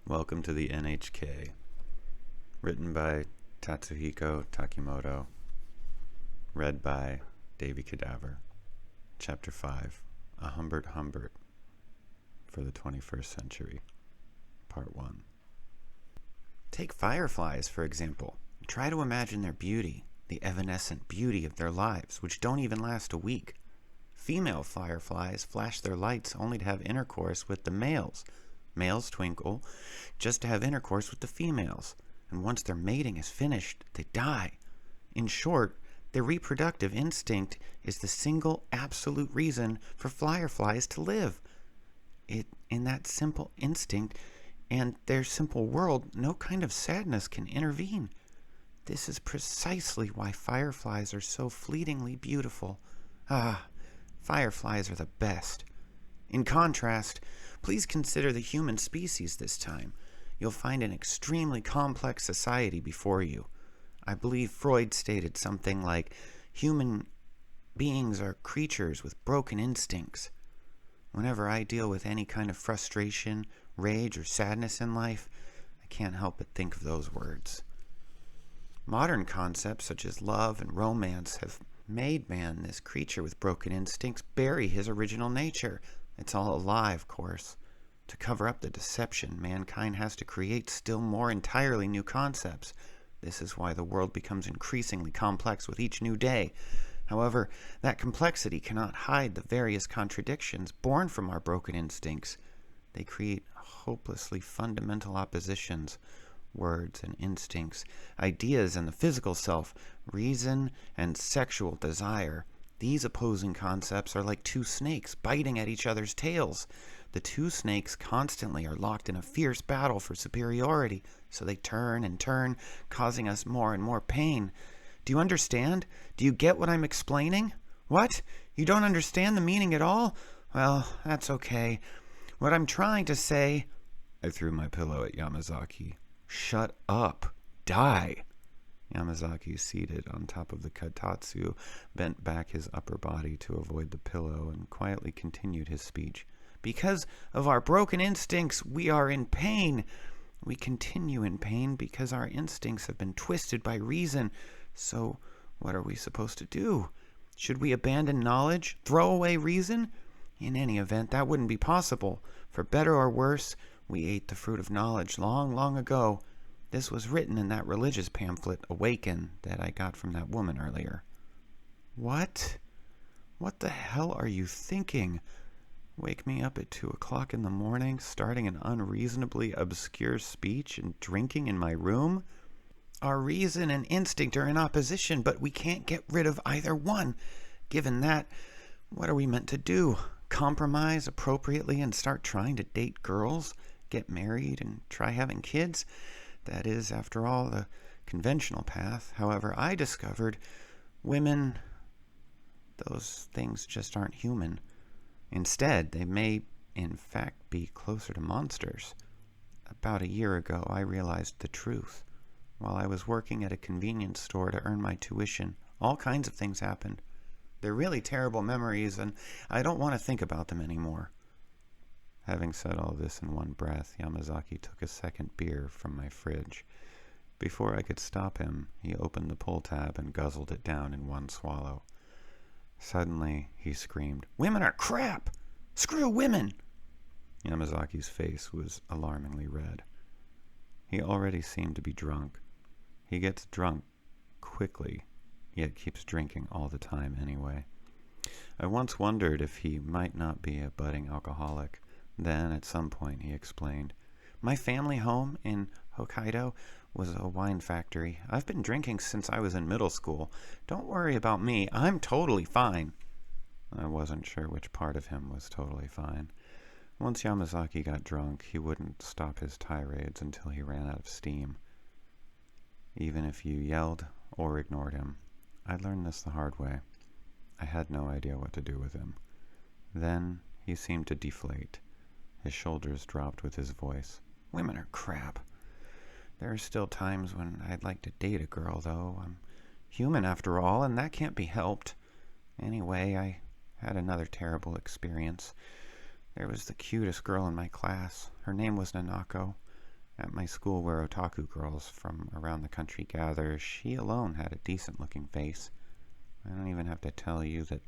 Welcome to the NHK. Written by Tatsuhiko Takimoto. Read by Davey Cadaver. Chapter 5. A Humbert for the 21st Century. Part 1. Take fireflies, for example. Try to imagine their beauty, the evanescent beauty of their lives, which don't even last a week. Female fireflies flash their lights only to have intercourse with the males. Males twinkle just to have intercourse with the females, and once their mating is finished, they die. In short, their reproductive instinct is the single absolute reason for fireflies to live. In that simple instinct and their simple world, no kind of sadness can intervene. This is precisely why fireflies are so fleetingly beautiful. Fireflies are the best. In contrast, please consider the human species this time. You'll find an extremely complex society before you. I believe Freud stated something like, human beings are creatures with broken instincts. Whenever I deal with any kind of frustration, rage, or sadness in life, I can't help but think of those words. Modern concepts such as love and romance have made man, this creature with broken instincts, bury his original nature. It's all a lie, of course. To cover up the deception, mankind has to create still more entirely new concepts. This is why the world becomes increasingly complex with each new day. However, that complexity cannot hide the various contradictions born from our broken instincts. They create hopelessly fundamental oppositions. Words and instincts, ideas and the physical self, reason and sexual desire. These opposing concepts are like two snakes biting at each other's tails. The two snakes constantly are locked in a fierce battle for superiority, so they turn and turn, causing us more and more pain. Do you understand? Do you get what I'm explaining? What? You don't understand the meaning at all? Well, that's okay. What I'm trying to say... I threw my pillow at Yamazaki. Shut up. Die. Yamazaki, seated on top of the katatsu, bent back his upper body to avoid the pillow and quietly continued his speech. Because of our broken instincts, we are in pain. We continue in pain because our instincts have been twisted by reason. So, what are we supposed to do? Should we abandon knowledge? Throw away reason? In any event, that wouldn't be possible. For better or worse, we ate the fruit of knowledge long, long ago. This was written in that religious pamphlet, Awaken, that I got from that woman earlier. What? What the hell are you thinking? Wake me up at 2 o'clock in the morning, starting an unreasonably obscure speech and drinking in my room? Our reason and instinct are in opposition, but we can't get rid of either one. Given that, what are we meant to do? Compromise appropriately and start trying to date girls? Get married and try having kids? That is, after all, the conventional path. However, I discovered women, those things just aren't human. Instead, they may, in fact, be closer to monsters. About a year ago, I realized the truth. While I was working at a convenience store to earn my tuition, all kinds of things happened. They're really terrible memories, and I don't want to think about them anymore. Having said all this in one breath, Yamazaki took a second beer from my fridge. Before I could stop him, he opened the pull tab and guzzled it down in one swallow. Suddenly, he screamed, "Women are crap! Screw women!" Yamazaki's face was alarmingly red. He already seemed to be drunk. He gets drunk quickly, yet keeps drinking all the time anyway. I once wondered if he might not be a budding alcoholic. Then, at some point, he explained, "My family home in Hokkaido was a wine factory. I've been drinking since I was in middle school. Don't worry about me. I'm totally fine." I wasn't sure which part of him was totally fine. Once Yamazaki got drunk, he wouldn't stop his tirades until he ran out of steam. Even if you yelled or ignored him, I learned this the hard way. I had no idea what to do with him. Then he seemed to deflate. His shoulders dropped with his voice. "Women are crap. There are still times when I'd like to date a girl, though. I'm human after all, and that can't be helped. Anyway, I had another terrible experience. There was the cutest girl in my class. Her name was Nanako. At my school where otaku girls from around the country gather, she alone had a decent-looking face. I don't even have to tell you that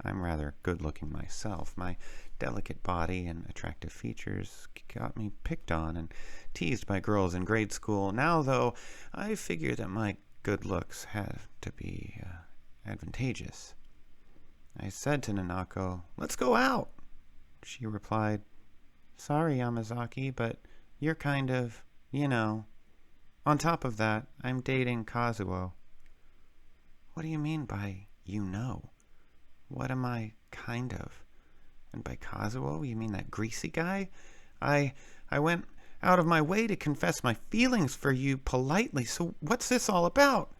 I'm rather good-looking myself. My delicate body and attractive features got me picked on and teased by girls in grade school. Now, though, I figure that my good looks have to be advantageous. I said to Nanako, "Let's go out." She replied, "Sorry, Yamazaki, but you're kind of, On top of that, I'm dating Kazuo." What do you mean by you know? What am I kind of? And by Kazuo, you mean that greasy guy? I went out of my way to confess my feelings for you politely, so what's this all about?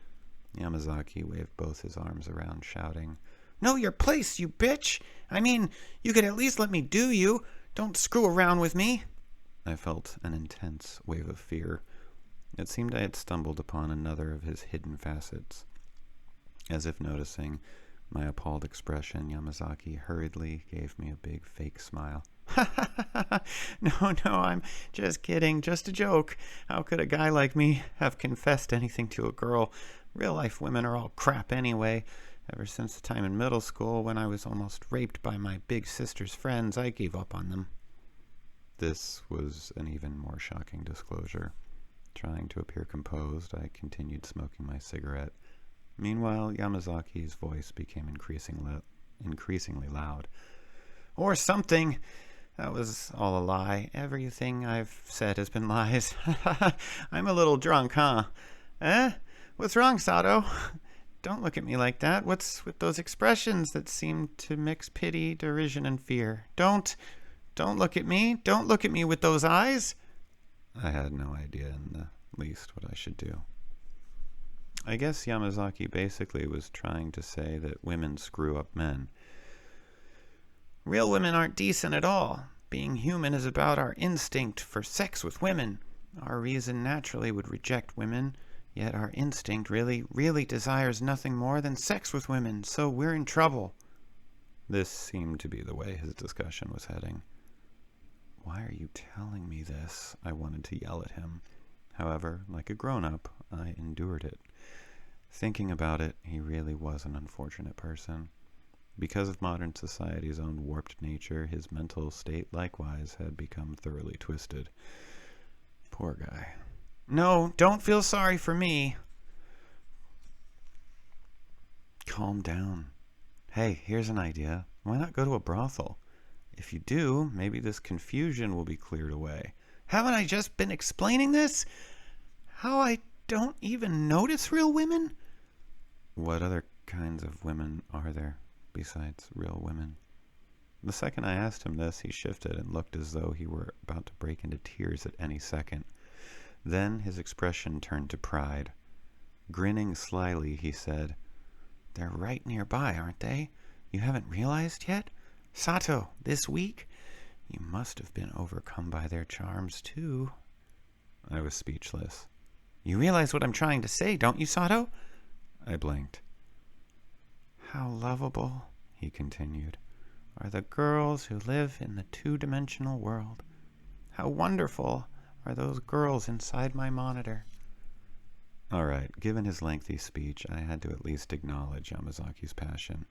Yamazaki waved both his arms around, shouting, "Know your place, you bitch! I mean, you could at least let me do you. Don't screw around with me." I felt an intense wave of fear. It seemed I had stumbled upon another of his hidden facets. As if noticing my appalled expression, Yamazaki hurriedly gave me a big fake smile. No, I'm just kidding. Just a joke. How could a guy like me have confessed anything to a girl? Real-life women are all crap anyway. Ever since the time in middle school when I was almost raped by my big sister's friends, I gave up on them. This was an even more shocking disclosure. Trying to appear composed, I continued smoking my cigarette. Meanwhile, Yamazaki's voice became increasingly loud. "Or something. That was all a lie. Everything I've said has been lies. I'm a little drunk, huh? Eh? What's wrong, Sato? Don't look at me like that. What's with those expressions that seem to mix pity, derision, and fear? Don't look at me. Don't look at me with those eyes." I had no idea in the least what I should do. I guess Yamazaki basically was trying to say that women screw up men. Real women aren't decent at all. Being human is about our instinct for sex with women. Our reason naturally would reject women, yet our instinct really desires nothing more than sex with women, so we're in trouble. This seemed to be the way his discussion was heading. "Why are you telling me this?" I wanted to yell at him. However, like a grown-up, I endured it. Thinking about it, he really was an unfortunate person. Because of modern society's own warped nature, his mental state likewise had become thoroughly twisted. Poor guy. "No, don't feel sorry for me." Calm down. Hey, here's an idea. Why not go to a brothel? If you do, maybe this confusion will be cleared away. Haven't I just been explaining this? How I don't even notice real women? What other kinds of women are there besides real women? The second I asked him this, he shifted and looked as though he were about to break into tears at any second. Then his expression turned to pride. Grinning slyly, he said, "They're right nearby, aren't they? You haven't realized yet? Sato, this week? You must have been overcome by their charms, too." I was speechless. "You realize what I'm trying to say, don't you, Sato?" I blinked. "How lovable," he continued, "are the girls who live in the two-dimensional world. How wonderful are those girls inside my monitor." All right, given his lengthy speech, I had to at least acknowledge Yamazaki's passion.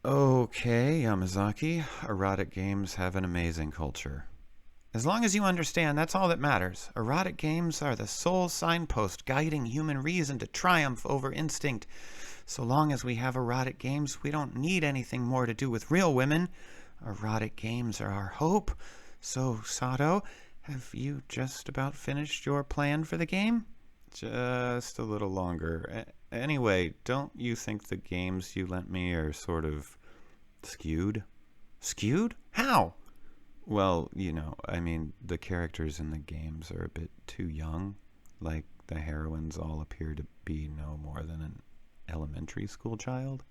"Okay, Yamazaki, erotic games have an amazing culture. As long as you understand, that's all that matters. Erotic games are the sole signpost guiding human reason to triumph over instinct. So long as we have erotic games, we don't need anything more to do with real women. Erotic games are our hope. So, Sato, have you just about finished your plan for the game?" "Just a little longer. Anyway, don't you think the games you lent me are sort of skewed?" "Skewed? How?" "Well, the characters in the games are a bit too young. Like, the heroines all appear to be no more than an elementary school child."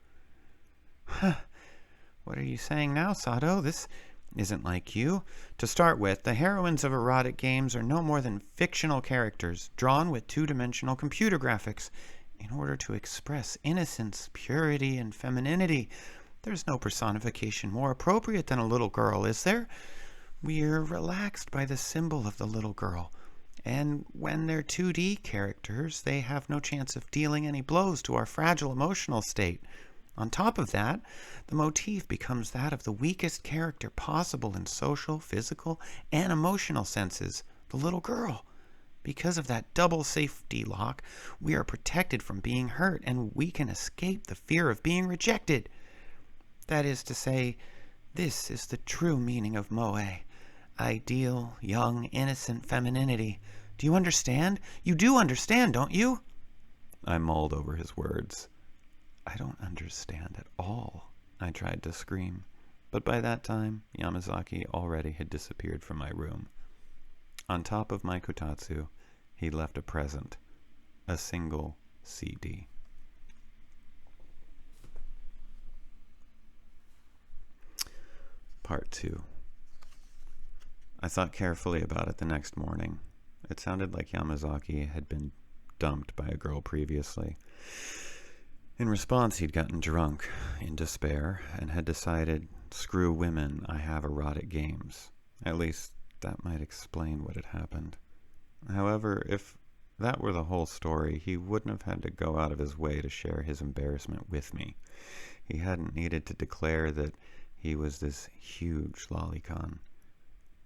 What are you saying now, Sato? This isn't like you. To start with, the heroines of erotic games are no more than fictional characters, drawn with two-dimensional computer graphics. In order to express innocence, purity, and femininity, there's no personification more appropriate than a little girl, is there? We're relaxed by the symbol of the little girl, and when they're 2D characters, they have no chance of dealing any blows to our fragile emotional state. On top of that, the motif becomes that of the weakest character possible in social, physical, and emotional senses, the little girl. Because of that double safety lock, we are protected from being hurt, and we can escape the fear of being rejected. That is to say, this is the true meaning of moe. Ideal, young, innocent femininity. Do you understand? You do understand, don't you? I mulled over his words. I don't understand at all, I tried to scream. But by that time, Yamazaki already had disappeared from my room. On top of my kotatsu, he left a present, a single CD. Part 2. I thought carefully about it the next morning. It sounded like Yamazaki had been dumped by a girl previously. In response, he'd gotten drunk in despair and had decided, screw women, I have erotic games. At least, that might explain what had happened. However, if that were the whole story, he wouldn't have had to go out of his way to share his embarrassment with me. He hadn't needed to declare that he was this huge lolicon.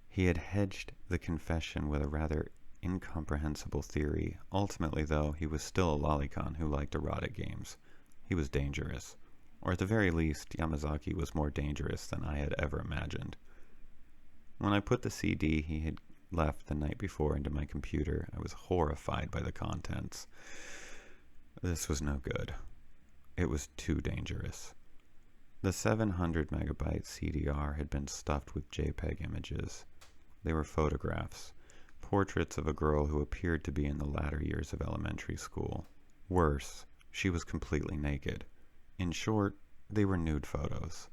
He had hedged the confession with a rather incomprehensible theory. Ultimately, though, he was still a lolicon who liked erotic games. He was dangerous. Or at the very least, Yamazaki was more dangerous than I had ever imagined. When I put the CD he had left the night before into my computer, I was horrified by the contents. This was no good. It was too dangerous. The 700 megabyte CDR had been stuffed with JPEG images. They were photographs, portraits of a girl who appeared to be in the latter years of elementary school. Worse, she was completely naked. In short, they were nude photos.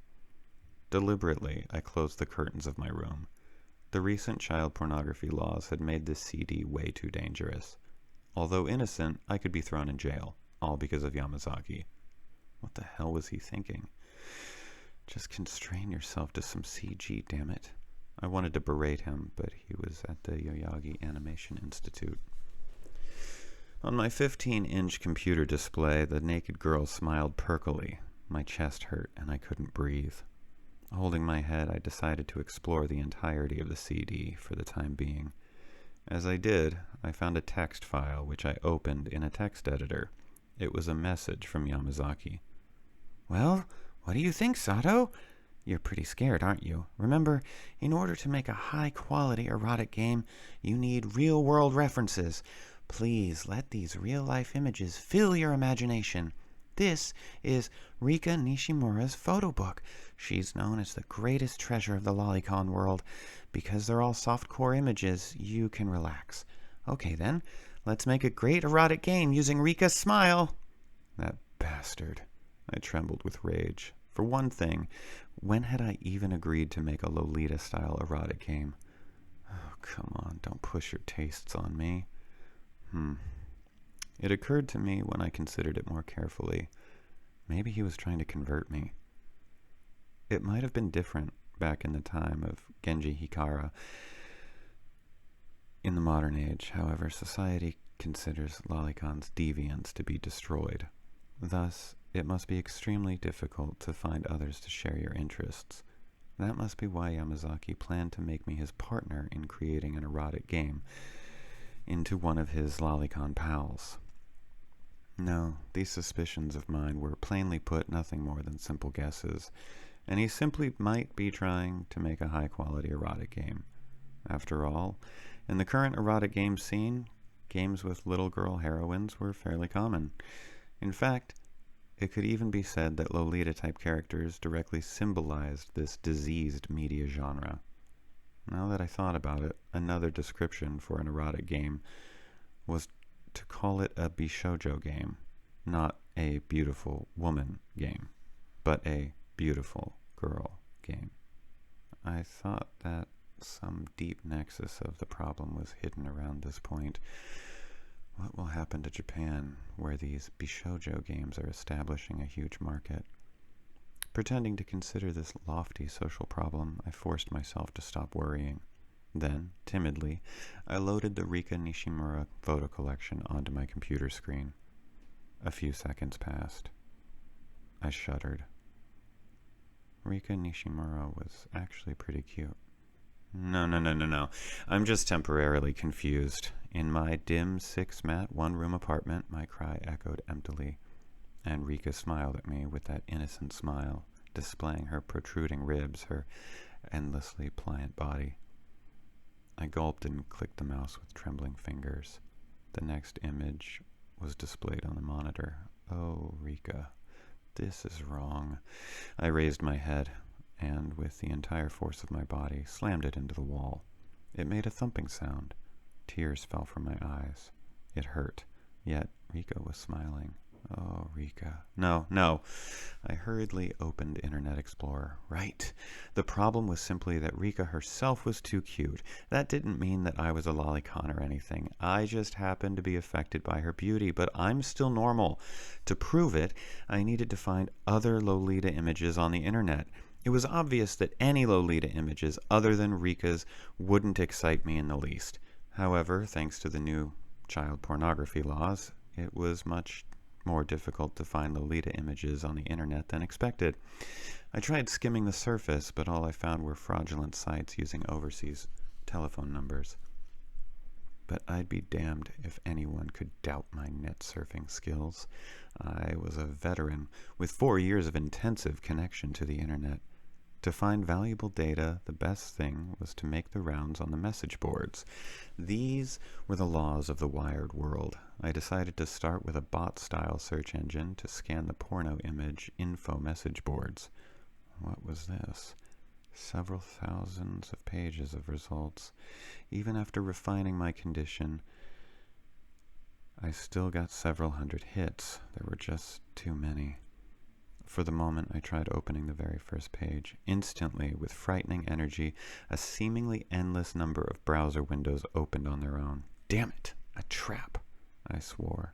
Deliberately, I closed the curtains of my room. The recent child pornography laws had made this CD way too dangerous. Although innocent, I could be thrown in jail, all because of Yamazaki. What the hell was he thinking? Just constrain yourself to some CG, damn it. I wanted to berate him, but he was at the Yoyagi Animation Institute. On my 15-inch computer display, the naked girl smiled perkily. My chest hurt, and I couldn't breathe. Holding my head, I decided to explore the entirety of the CD for the time being. As I did, I found a text file which I opened in a text editor. It was a message from Yamazaki. Well, what do you think, Sato? You're pretty scared, aren't you? Remember, in order to make a high-quality erotic game, you need real-world references. Please let these real-life images fill your imagination. This is Rika Nishimura's photo book. She's known as the greatest treasure of the lolicon world. Because they're all softcore images, you can relax. Okay then, let's make a great erotic game using Rika's smile. That bastard. I trembled with rage. For one thing, when had I even agreed to make a Lolita-style erotic game? Oh, come on, don't push your tastes on me. It occurred to me when I considered it more carefully. Maybe he was trying to convert me. It might have been different back in the time of Genji Hikara. In the modern age, however, society considers lolicons deviants to be destroyed. Thus, it must be extremely difficult to find others to share your interests. That must be why Yamazaki planned to make me his partner in creating an erotic game into one of his lolicon pals. No, these suspicions of mine were plainly put nothing more than simple guesses, and he simply might be trying to make a high-quality erotic game. After all, in the current erotic game scene, games with little girl heroines were fairly common. In fact, it could even be said that Lolita-type characters directly symbolized this diseased media genre. Now that I thought about it, another description for an erotic game was to call it a bishoujo game, not a beautiful woman game, but a beautiful girl game. I thought that some deep nexus of the problem was hidden around this point. What will happen to Japan, where these bishoujo games are establishing a huge market? Pretending to consider this lofty social problem, I forced myself to stop worrying. Then, timidly, I loaded the Rika Nishimura photo collection onto my computer screen. A few seconds passed. I shuddered. Rika Nishimura was actually pretty cute. No. I'm just temporarily confused. In my dim, six-mat, one-room apartment, my cry echoed emptily, and Rika smiled at me with that innocent smile, displaying her protruding ribs, her endlessly pliant body. I gulped and clicked the mouse with trembling fingers. The next image was displayed on the monitor. Oh, Rika, this is wrong. I raised my head, and with the entire force of my body, slammed it into the wall. It made a thumping sound. Tears fell from my eyes. It hurt, yet Rika was smiling. Oh, Rika. No. I hurriedly opened Internet Explorer. Right. The problem was simply that Rika herself was too cute. That didn't mean that I was a lolicon or anything. I just happened to be affected by her beauty, but I'm still normal. To prove it, I needed to find other Lolita images on the Internet. It was obvious that any Lolita images other than Rika's wouldn't excite me in the least. However, thanks to the new child pornography laws, it was much more difficult to find Lolita images on the Internet than expected. I tried skimming the surface, but all I found were fraudulent sites using overseas telephone numbers. But I'd be damned if anyone could doubt my net surfing skills. I was a veteran with 4 years of intensive connection to the Internet. To find valuable data, the best thing was to make the rounds on the message boards. These were the laws of the wired world. I decided to start with a bot-style search engine to scan the porno image info message boards. What was this? Several thousands of pages of results. Even after refining my condition, I still got several hundred hits. There were just too many. For the moment, I tried opening the very first page. Instantly, with frightening energy, a seemingly endless number of browser windows opened on their own. Damn it! A trap! I swore.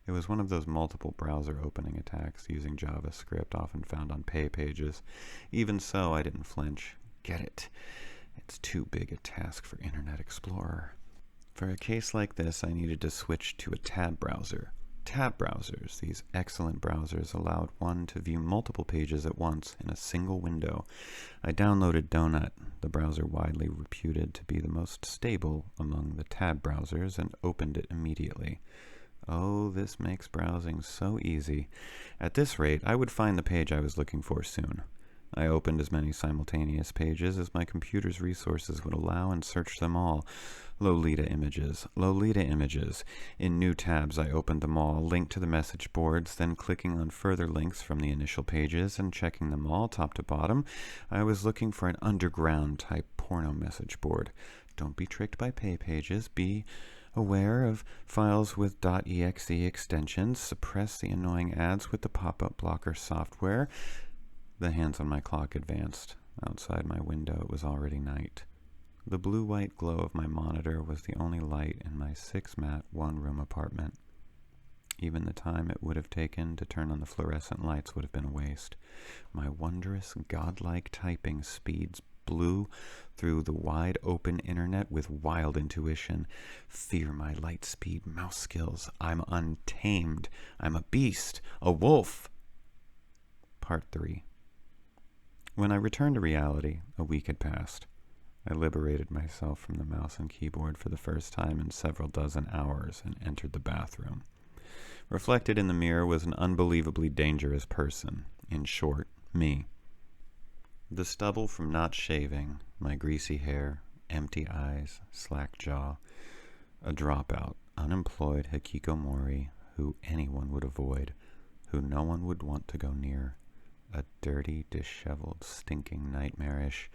It was one of those multiple browser opening attacks using JavaScript often found on pay pages. Even so, I didn't flinch. Get it? It's too big a task for Internet Explorer. For a case like this, I needed to switch to a tab browser. Tab browsers, these excellent browsers, allowed one to view multiple pages at once in a single window. I downloaded Donut, the browser widely reputed to be the most stable among the tab browsers, and opened it immediately. Oh, this makes browsing so easy. At this rate, I would find the page I was looking for soon. I opened as many simultaneous pages as my computer's resources would allow and searched them all. Lolita images. In new tabs, I opened them all, linked to the message boards, then clicking on further links from the initial pages and checking them all top to bottom. I was looking for an underground-type porno message board. Don't be tricked by pay pages. Be aware of files with .exe extensions. Suppress the annoying ads with the pop-up blocker software. The hands on my clock advanced. Outside my window, it was already night. The blue-white glow of my monitor was the only light in my six-mat, one-room apartment. Even the time it would have taken to turn on the fluorescent lights would have been a waste. My wondrous, godlike typing speeds blew through the wide-open Internet with wild intuition. Fear my light-speed mouse skills. I'm untamed. I'm a beast. A wolf. Part 3. When I returned to reality, a week had passed. I liberated myself from the mouse and keyboard for the first time in several dozen hours and entered the bathroom. Reflected in the mirror was an unbelievably dangerous person. In short, me. The stubble from not shaving, my greasy hair, empty eyes, slack jaw, a dropout, unemployed hikikomori who anyone would avoid, who no one would want to go near. A dirty, disheveled, stinking, nightmarish.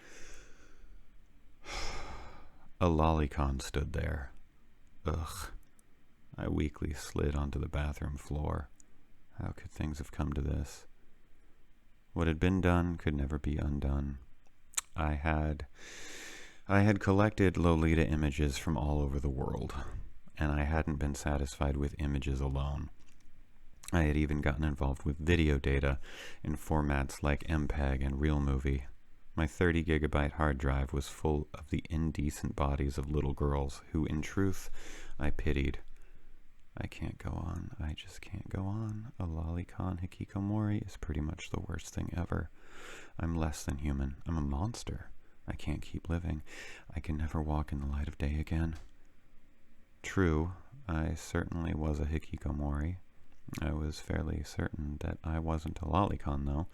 A lolicon stood there. Ugh. I weakly slid onto the bathroom floor. How could things have come to this? What had been done could never be undone. I had collected Lolita images from all over the world, and I hadn't been satisfied with images alone. I had even gotten involved with video data in formats like MPEG and RealMovie. My 30-gigabyte hard drive was full of the indecent bodies of little girls who, in truth, I pitied. I can't go on. I just can't go on. A lolicon hikikomori is pretty much the worst thing ever. I'm less than human. I'm a monster. I can't keep living. I can never walk in the light of day again. True, I certainly was a hikikomori. I was fairly certain that I wasn't a lolicon, though.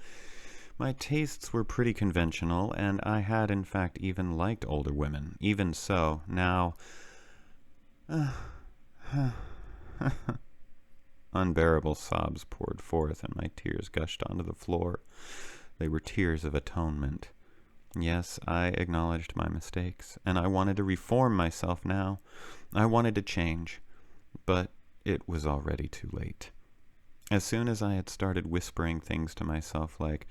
My tastes were pretty conventional, and I had, in fact, even liked older women. Even so, now... Unbearable sobs poured forth, and my tears gushed onto the floor. They were tears of atonement. Yes, I acknowledged my mistakes, and I wanted to reform myself now. I wanted to change, but it was already too late. As soon as I had started whispering things to myself like,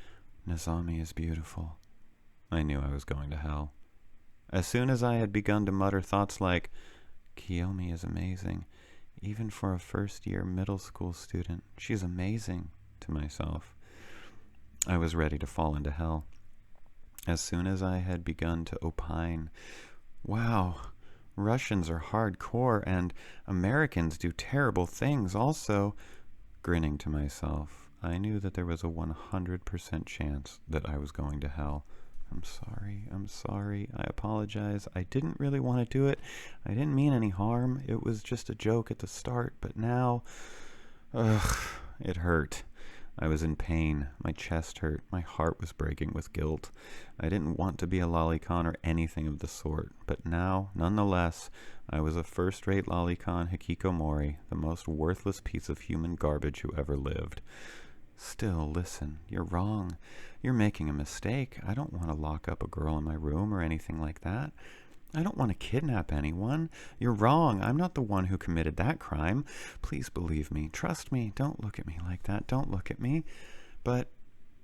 "Nozomi is beautiful," I knew I was going to hell. As soon as I had begun to mutter thoughts like, "Kiyomi is amazing, even for a first-year middle school student. She's amazing," to myself, I was ready to fall into hell. As soon as I had begun to opine, "Wow, Russians are hardcore and Americans do terrible things also," grinning to myself, I knew that there was a 100% chance that I was going to hell. I'm sorry, I apologize. I didn't really want to do it. I didn't mean any harm. It was just a joke at the start, but now... it hurt. I was in pain. My chest hurt. My heart was breaking with guilt. I didn't want to be a lolicon or anything of the sort, but now, nonetheless, I was a first-rate lolicon hikikomori, the most worthless piece of human garbage who ever lived. Still, listen, you're wrong. You're making a mistake. I don't want to lock up a girl in my room or anything like that. I don't want to kidnap anyone. You're wrong. I'm not the one who committed that crime. Please believe me. Trust me. Don't look at me like that. Don't look at me. But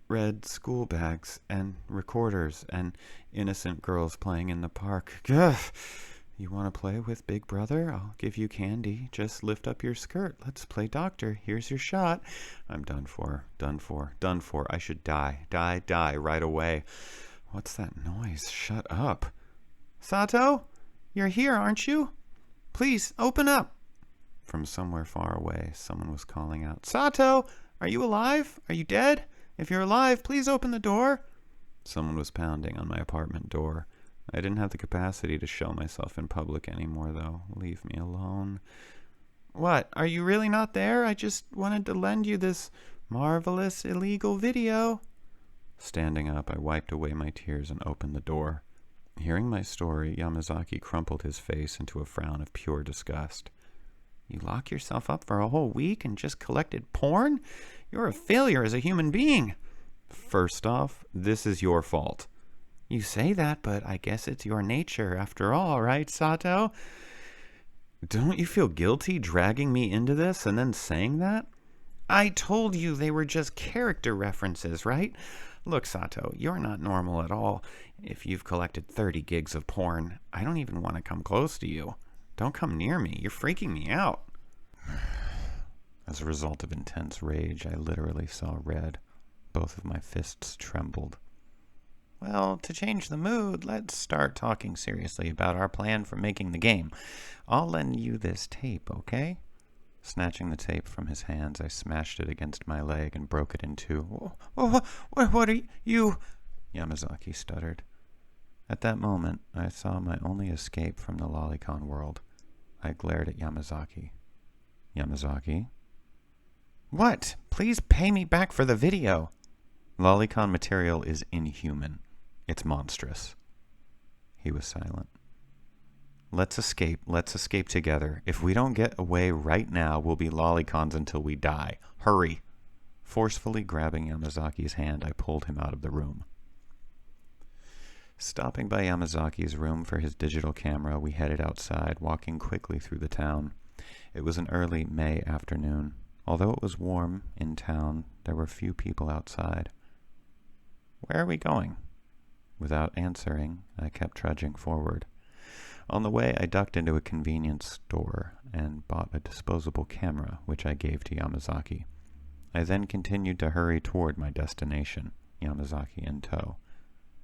red school bags and recorders and innocent girls playing in the park. Ugh. You want to play with Big Brother? I'll give you candy. Just lift up your skirt. Let's play doctor. Here's your shot. I'm done for. I should die right away. What's that noise? Shut up. Sato? You're here, aren't you? Please, open up. From somewhere far away, someone was calling out, "Sato, are you alive? Are you dead? If you're alive, please open the door." Someone was pounding on my apartment door. I didn't have the capacity to show myself in public anymore, though. Leave me alone. What? Are you really not there? I just wanted to lend you this marvelous illegal video. Standing up, I wiped away my tears and opened the door. Hearing my story, Yamazaki crumpled his face into a frown of pure disgust. You lock yourself up for a whole week and just collected porn? You're a failure as a human being. First off, this is your fault. You say that, but I guess it's your nature after all, right, Sato? Don't you feel guilty dragging me into this and then saying that? I told you they were just character references, right? Look, Sato, you're not normal at all. If you've collected 30 gigs of porn, I don't even want to come close to you. Don't come near me. You're freaking me out. As a result of intense rage, I literally saw red. Both of my fists trembled. Well, to change the mood, let's start talking seriously about our plan for making the game. I'll lend you this tape, okay? Snatching the tape from his hands, I smashed it against my leg and broke it in two. What are you? Yamazaki stuttered. At that moment, I saw my only escape from the lolicon world. I glared at Yamazaki. Yamazaki? What? Please pay me back for the video. Lolicon material is inhuman. It's monstrous. He was silent. Let's escape together. If we don't get away right now, we'll be lolicons until we die. Hurry. Forcefully grabbing Yamazaki's hand, I pulled him out of the room. Stopping by Yamazaki's room for his digital camera, we headed outside, walking quickly through the town. It was an early May afternoon. Although it was warm in town, there were few people outside. Where are we going? Without answering, I kept trudging forward. On the way, I ducked into a convenience store and bought a disposable camera, which I gave to Yamazaki. I then continued to hurry toward my destination, Yamazaki in tow.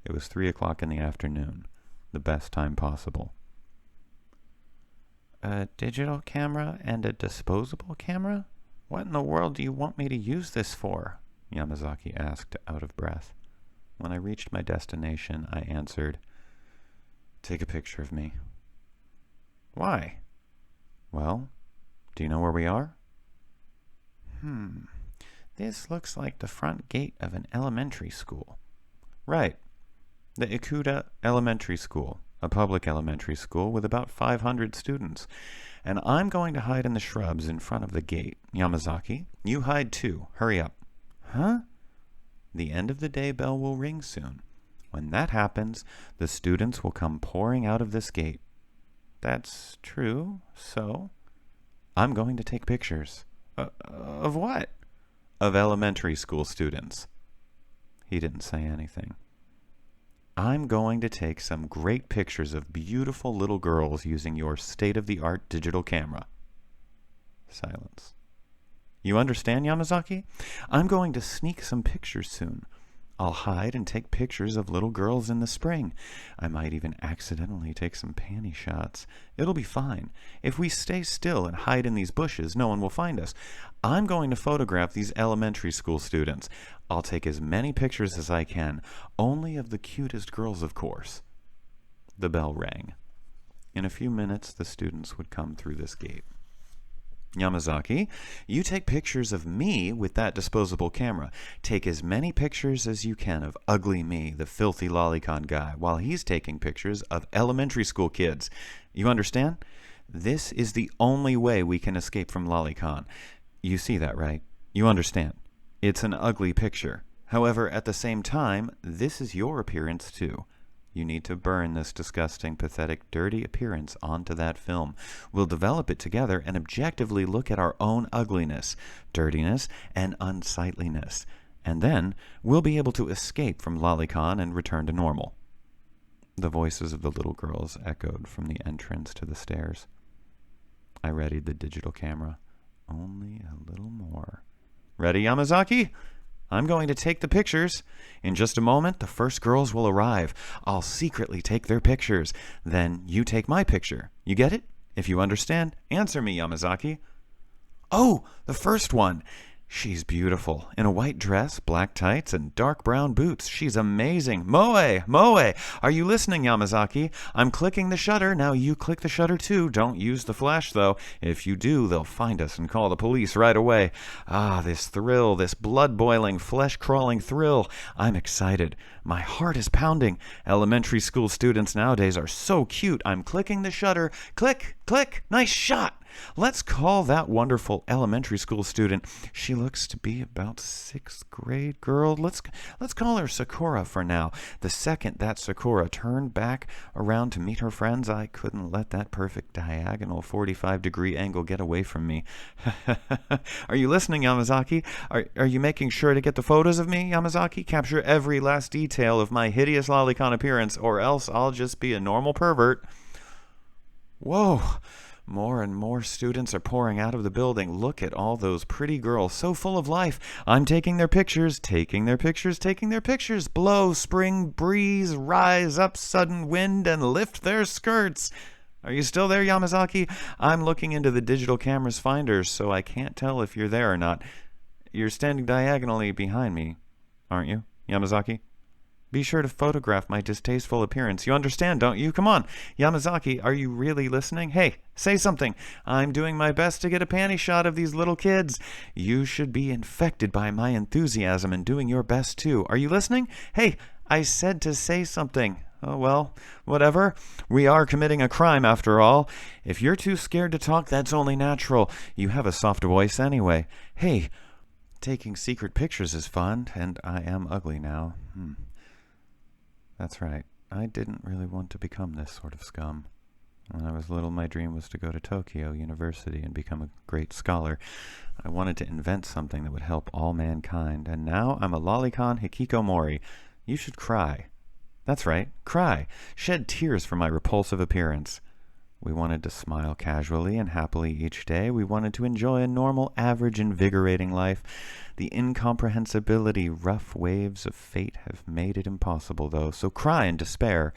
It was 3 o'clock in the afternoon, the best time possible. A digital camera and a disposable camera? What in the world do you want me to use this for? Yamazaki asked, out of breath. When I reached my destination, I answered, Take a picture of me. Why? Well, do you know where we are? This looks like the front gate of an elementary school. Right. The Ikuda Elementary School, a public elementary school with about 500 students. And I'm going to hide in the shrubs in front of the gate. Yamazaki, you hide too. Hurry up. Huh? The end of the day bell will ring soon. When that happens, the students will come pouring out of this gate. That's true, so? I'm going to take pictures. Of what? Of elementary school students. He didn't say anything. I'm going to take some great pictures of beautiful little girls using your state-of-the-art digital camera. Silence. You understand, Yamazaki? I'm going to sneak some pictures soon. I'll hide and take pictures of little girls in the spring. I might even accidentally take some panty shots. It'll be fine. If we stay still and hide in these bushes, no one will find us. I'm going to photograph these elementary school students. I'll take as many pictures as I can, only of the cutest girls, of course. The bell rang. In a few minutes, the students would come through this gate. Yamazaki, you take pictures of me with that disposable camera. Take as many pictures as you can of ugly me, the filthy lolicon guy, while he's taking pictures of elementary school kids. You understand? This is the only way we can escape from lolicon. You see that, right? You understand. It's an ugly picture. However, at the same time, this is your appearance too. You need to burn this disgusting, pathetic, dirty appearance onto that film. We'll develop it together and objectively look at our own ugliness, dirtiness, and unsightliness. And then we'll be able to escape from lolicon and return to normal. The voices of the little girls echoed from the entrance to the stairs. I readied the digital camera. Only a little more. Ready, Yamazaki? I'm going to take the pictures. In just a moment, the first girls will arrive. I'll secretly take their pictures. Then you take my picture. You get it? If you understand, answer me, Yamazaki. Oh, the first one. She's beautiful. In a white dress, black tights, and dark brown boots. She's amazing. Moe! Moe! Are you listening, Yamazaki? I'm clicking the shutter. Now you click the shutter too. Don't use the flash, though. If you do, they'll find us and call the police right away. Ah, this thrill, this blood-boiling, flesh-crawling thrill. I'm excited. My heart is pounding. Elementary school students nowadays are so cute. I'm clicking the shutter. Click! Click! Nice shot! Let's call that wonderful elementary school student. She looks to be about 6th grade girl. Let's call her Sakura for now. The second that Sakura turned back around to meet her friends, I couldn't let that perfect diagonal 45-degree angle get away from me. Are you listening, Yamazaki? Are you making sure to get the photos of me, Yamazaki? Capture every last detail of my hideous lolicon appearance, or else I'll just be a normal pervert. Whoa! More and more students are pouring out of the building. Look at all those pretty girls, so full of life. I'm taking their pictures, taking their pictures, taking their pictures. Blow, spring breeze, rise up, sudden wind, and lift their skirts. Are you still there, Yamazaki? I'm looking into the digital camera's finders, so I can't tell if you're there or not. You're standing diagonally behind me, aren't you, Yamazaki? Be sure to photograph my distasteful appearance. You understand, don't you? Come on. Yamazaki, are you really listening? Hey, say something. I'm doing my best to get a panty shot of these little kids. You should be infected by my enthusiasm and doing your best, too. Are you listening? Hey, I said to say something. Oh, well, whatever. We are committing a crime, after all. If you're too scared to talk, that's only natural. You have a soft voice anyway. Hey, taking secret pictures is fun, and I am ugly now. That's right. I didn't really want to become this sort of scum. When I was little, my dream was to go to Tokyo University and become a great scholar. I wanted to invent something that would help all mankind, and now I'm a lolicon hikikomori. You should cry. That's right, cry. Shed tears for my repulsive appearance. We wanted to smile casually and happily each day. We wanted to enjoy a normal, average, invigorating life. The incomprehensibility, rough waves of fate have made it impossible, though, so cry in despair.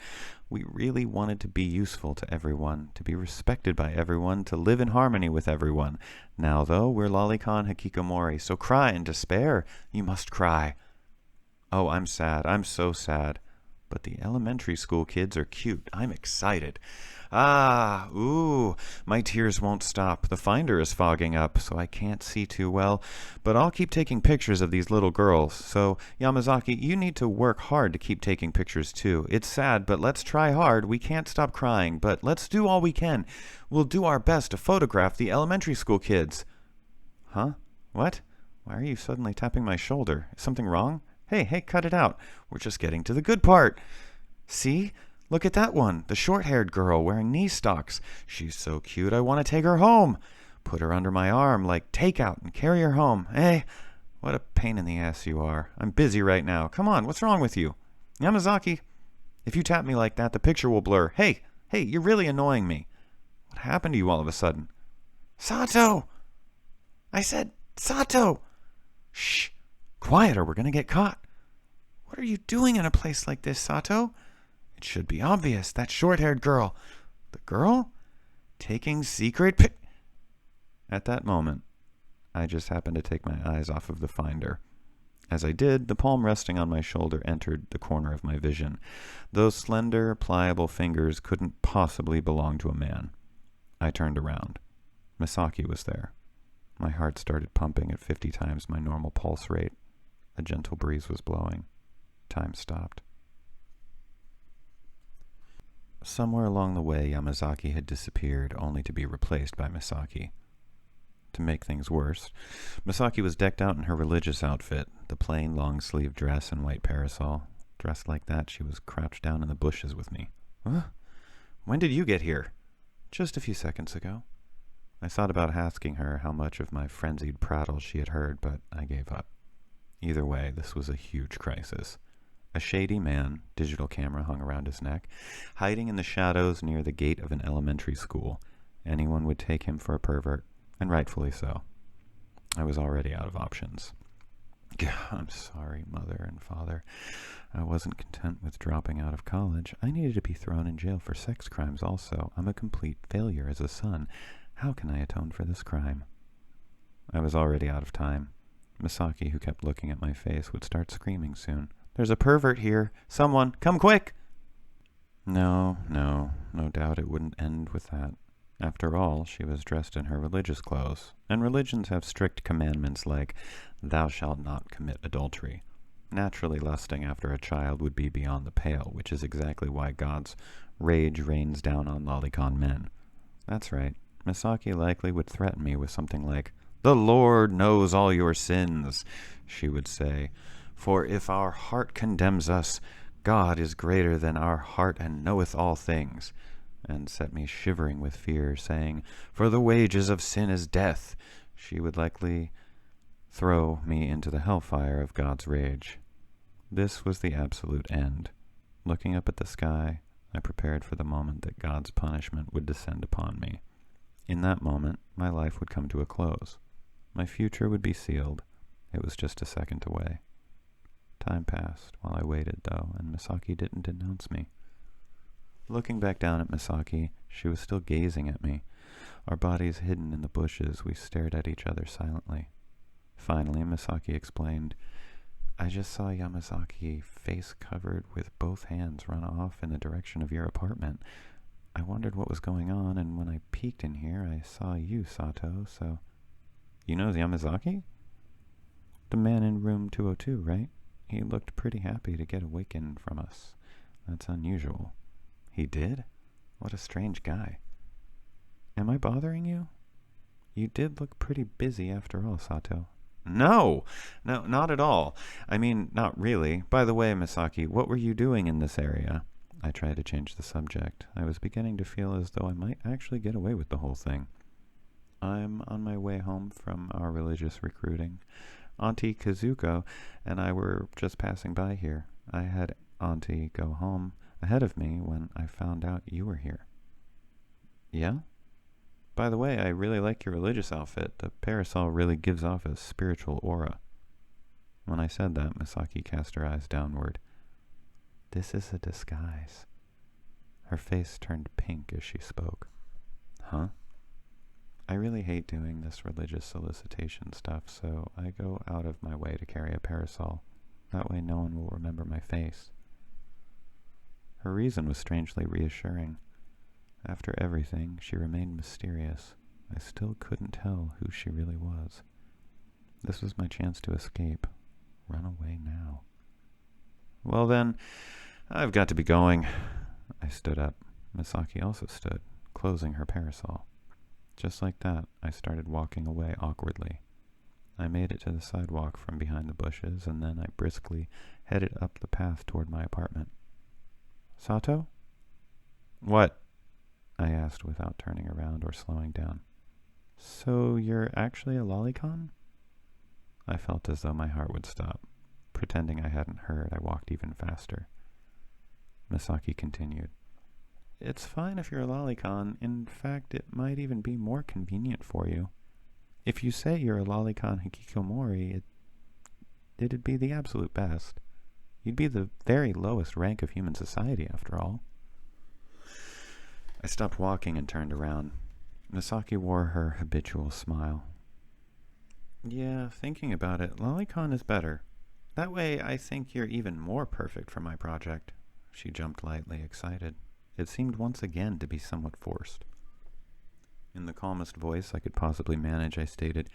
We really wanted to be useful to everyone, to be respected by everyone, to live in harmony with everyone. Now, though, we're lolicon hikikomori, so cry in despair. You must cry. Oh, I'm sad. I'm so sad. But the elementary school kids are cute. I'm excited. My tears won't stop. The finder is fogging up, so I can't see too well. But I'll keep taking pictures of these little girls. So, Yamazaki, you need to work hard to keep taking pictures too. It's sad, but let's try hard. We can't stop crying, but let's do all we can. We'll do our best to photograph the elementary school kids. Huh? What? Why are you suddenly tapping my shoulder? Is something wrong? Hey, cut it out. We're just getting to the good part. See? Look at that one, the short-haired girl wearing knee stocks. She's so cute, I want to take her home. Put her under my arm like takeout and carry her home. Hey, what a pain in the ass you are. I'm busy right now. Come on, what's wrong with you? Yamazaki, if you tap me like that, the picture will blur. Hey, you're really annoying me. What happened to you all of a sudden? Sato! I said, Sato! Shh, quiet or we're going to get caught. What are you doing in a place like this, Sato? It should be obvious, that short-haired girl. The girl? Taking secret At that moment, I just happened to take my eyes off of the finder. As I did, the palm resting on my shoulder entered the corner of my vision. Those slender, pliable fingers couldn't possibly belong to a man. I turned around. Misaki was there. My heart started pumping at 50 times my normal pulse rate. A gentle breeze was blowing. Time stopped. Somewhere along the way, Yamazaki had disappeared, only to be replaced by Misaki. To make things worse, Misaki was decked out in her religious outfit, the plain long-sleeved dress and white parasol. Dressed like that, she was crouched down in the bushes with me. Huh? When did you get here? Just a few seconds ago. I thought about asking her how much of my frenzied prattle she had heard, but I gave up. Either way, this was a huge crisis. A shady man, digital camera hung around his neck, hiding in the shadows near the gate of an elementary school. Anyone would take him for a pervert, and rightfully so. I was already out of options. I'm sorry, Mother and Father. I wasn't content with dropping out of college. I needed to be thrown in jail for sex crimes also. I'm a complete failure as a son. How can I atone for this crime? I was already out of time. Misaki, who kept looking at my face, would start screaming soon. There's a pervert here. Someone, come quick! No doubt it wouldn't end with that. After all, she was dressed in her religious clothes, and religions have strict commandments like, thou shalt not commit adultery. Naturally, lusting after a child would be beyond the pale, which is exactly why God's rage rains down on lolicon men. That's right. Misaki likely would threaten me with something like, the Lord knows all your sins, she would say. For if our heart condemns us, God is greater than our heart and knoweth all things, and set me shivering with fear, saying, for the wages of sin is death. She would likely throw me into the hellfire of God's rage. This was the absolute end. Looking up at the sky, I prepared for the moment that God's punishment would descend upon me. In that moment, my life would come to a close. My future would be sealed. It was just a second away. Time passed while I waited, though, and Misaki didn't denounce me. Looking back down at Misaki, she was still gazing at me. Our bodies hidden in the bushes, we stared at each other silently. Finally, Misaki explained, I just saw Yamazaki, face covered with both hands, run off in the direction of your apartment. I wondered what was going on, and when I peeked in here, I saw you, Sato, so... You know Yamazaki? The man in room 202, right? He looked pretty happy to get awakened from us. That's unusual. He did? What a strange guy. Am I bothering you? You did look pretty busy after all, Sato. No, not at all. I mean, not really. By the way, Misaki, what were you doing in this area? I tried to change the subject. I was beginning to feel as though I might actually get away with the whole thing. I'm on my way home from our religious recruiting. Auntie Kazuko and I were just passing by here. I had Auntie go home ahead of me when I found out you were here. Yeah? By the way, I really like your religious outfit. The parasol really gives off a spiritual aura. When I said that, Misaki cast her eyes downward. This is a disguise. Her face turned pink as she spoke. Huh? I really hate doing this religious solicitation stuff, so I go out of my way to carry a parasol. That way no one will remember my face. Her reason was strangely reassuring. After everything, she remained mysterious. I still couldn't tell who she really was. This was my chance to escape. Run away now. Well then, I've got to be going. I stood up. Misaki also stood, closing her parasol. Just like that, I started walking away awkwardly. I made it to the sidewalk from behind the bushes, and then I briskly headed up the path toward my apartment. Sato? What? I asked without turning around or slowing down. So you're actually a lolicon? I felt as though my heart would stop. Pretending I hadn't heard, I walked even faster. Misaki continued. It's fine if you're a lolicon. In fact, it might even be more convenient for you. If you say you're a lolicon hikikomori, it'd be the absolute best. You'd be the very lowest rank of human society, after all. I stopped walking and turned around. Misaki wore her habitual smile. Yeah, thinking about it, lolicon is better. That way, I think you're even more perfect for my project. She jumped lightly, excited. It seemed once again to be somewhat forced. In the calmest voice I could possibly manage, I stated,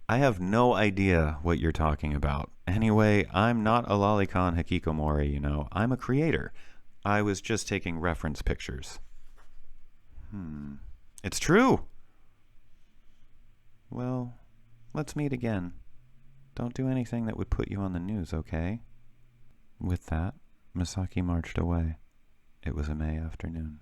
I have no idea what you're talking about. Anyway, I'm not a lolicon hikikomori, you know. I'm a creator. I was just taking reference pictures. It's true! Well, let's meet again. Don't do anything that would put you on the news, okay? With that, Misaki marched away. It was a May afternoon.